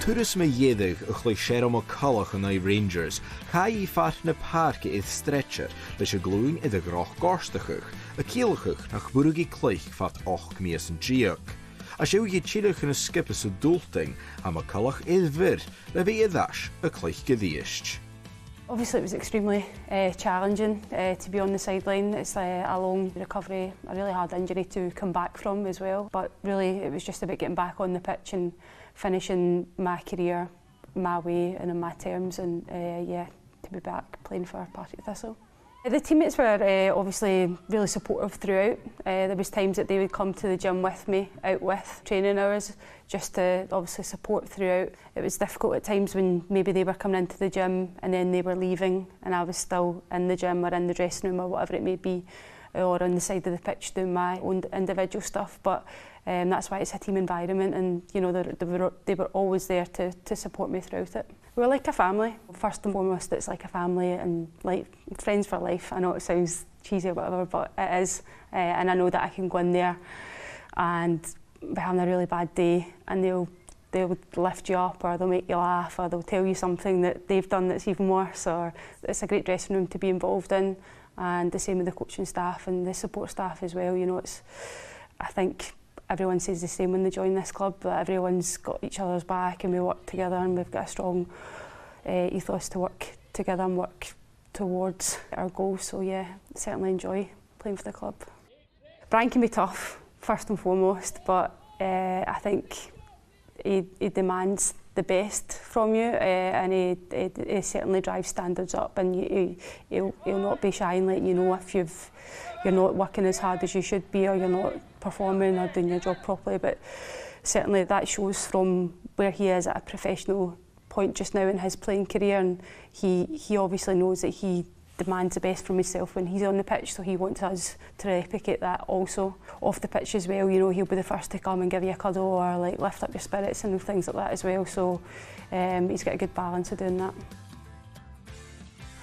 tourism yedig a chloi Cheryl McCulloch yn ei Rangers, cael I fart na parc idd stretcher, leis y glwyn idd y groch gorstachach, y cielachach nach bwrwg I cleich fat och mies yn giog. A siw I chilach yn y skipus y dwlting, a McCulloch idd fyr, le fi iddash y cleich gyddiist. Obviously it was extremely challenging to be on the sideline. It's a long recovery, a really hard injury to come back from as well. But really it was just about getting back on the pitch and finishing my career my way and on my terms, and yeah, to be back playing for Partick Thistle. The teammates were obviously really supportive throughout. There was times that they would come to the gym with me, out with training hours, just to obviously support throughout. It was difficult at times when maybe they were coming into the gym and then they were leaving and I was still in the gym or in the dressing room or whatever it may be, or on the side of the pitch doing my own individual stuff. But that's why it's a team environment, and you know they were always there to support me throughout it. We're like a family. First and foremost, it's like a family and like friends for life. I know it sounds cheesy or whatever, but it is. And I know that I can go in there and be having a really bad day and they'll lift you up, or they'll make you laugh, or they'll tell you something that they've done that's even worse, or it's a great dressing room to be involved in. And the same with the coaching staff and the support staff as well. You know, I think everyone says the same when they join this club, that everyone's got each other's back and we work together and we've got a strong ethos to work together and work towards our goals. So yeah, certainly enjoy playing for the club. Brian can be tough, first and foremost, but I think he demands the best from you, and he certainly drives standards up, and he'll not be shy and letting you know if you're not working as hard as you should be, or you're not performing or doing your job properly. But certainly that shows from where he is at a professional point just now in his playing career, and he obviously knows that he demands the best from himself when he's on the pitch, so he wants us to replicate that also off the pitch as well. You know, he'll be the first to come and give you a cuddle or like lift up your spirits and things like that as well, so he's got a good balance of doing that.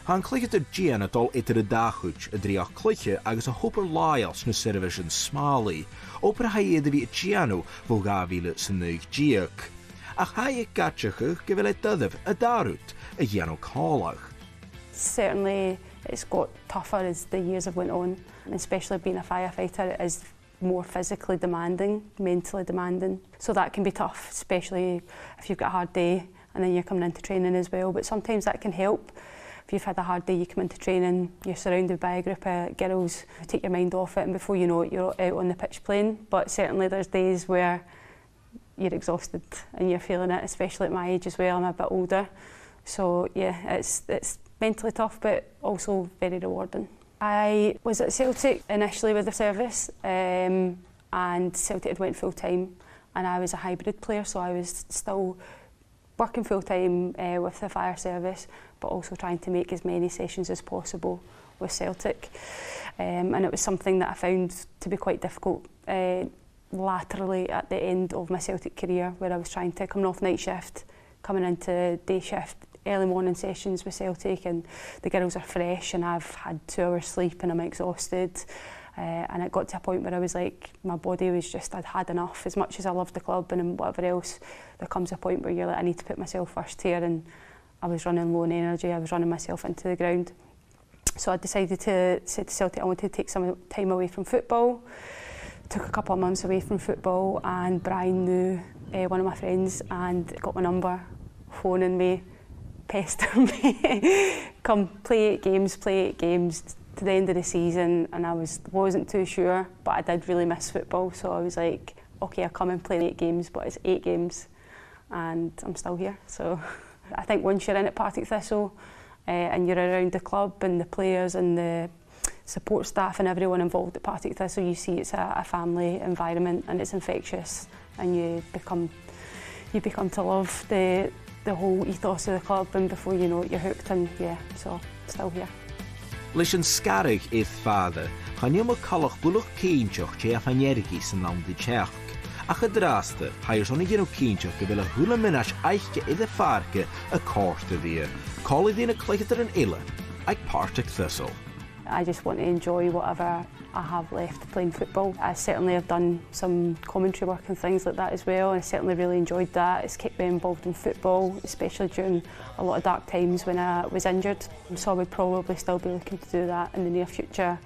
Han clychyd y gian a dol edrych y dachwch y drio clychyd agos a hwper laios na serfis smali, o parhau iddo fi y gianw fo gafil sy'n neig giag. A chai y gatchach gyfel y dyddef y darwt y gianw colach. Certainly it's got tougher as the years have went on, and especially being a firefighter, it is more physically demanding, mentally demanding. So that can be tough, especially if you've got a hard day and then you're coming into training as well. But sometimes that can help. If you've had a hard day, you come into training, you're surrounded by a group of girls who take your mind off it, and before you know it, you're out on the pitch playing. But certainly there's days where you're exhausted and you're feeling it, especially at my age as well. I'm a bit older. So yeah, it's mentally tough, but also very rewarding. I was at Celtic initially with the service, and Celtic had went full-time, and I was a hybrid player, so I was still working full-time with the fire service, but also trying to make as many sessions as possible with Celtic. And it was something that I found to be quite difficult laterally at the end of my Celtic career, where I was trying to come off night shift, coming into day shift, early morning sessions with Celtic, and the girls are fresh and I've had 2 hours sleep and I'm exhausted. And it got to a point where I was like, my body was just, I'd had enough. As much as I love the club and whatever else, there comes a point where you're like, I need to put myself first here, and I was running low on energy, I was running myself into the ground. So I decided to say to Celtic I wanted to take some time away from football. Took a couple of months away from football, and Brian knew one of my friends and got my number, phoning me, pestering me, come play 8 games to the end of the season. And I wasn't too sure, but I did really miss football, so I was like, okay, I'll come and play 8 games, but it's 8 games and I'm still here. So I think once you're in at Partick Thistle and you're around the club and the players and the support staff and everyone involved at Partick Thistle, you see it's a family environment and it's infectious, and you become to love the whole ethos of the club, and before you know it, you're hooked, and yeah, so still here. Leis yn scarig eith father, Cheryl McCulloch bwlwch ceintoch che a fanergis yn lawn di chech. Ach y draste, hair son i gynnu ceintoch gyfel y hwla mynach eichge iddo farge y cort y ddier. Colydd yn y cleichyd yn ila, ag Partick Thistle. I just want to enjoy whatever I have left playing football. I certainly have done some commentary work and things like that as well. I certainly really enjoyed that. It's kept me involved in football, especially during a lot of dark times when I was injured. So I would probably still be looking to do that in the near future.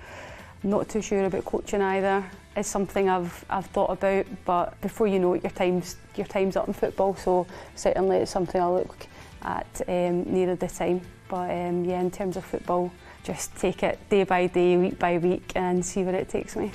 Not too sure about coaching either. It's something I've thought about, but before you know it, your time's up in football. So certainly it's something I'll look at nearer the time. But yeah, in terms of football, just take it day by day, week by week, and see where it takes me.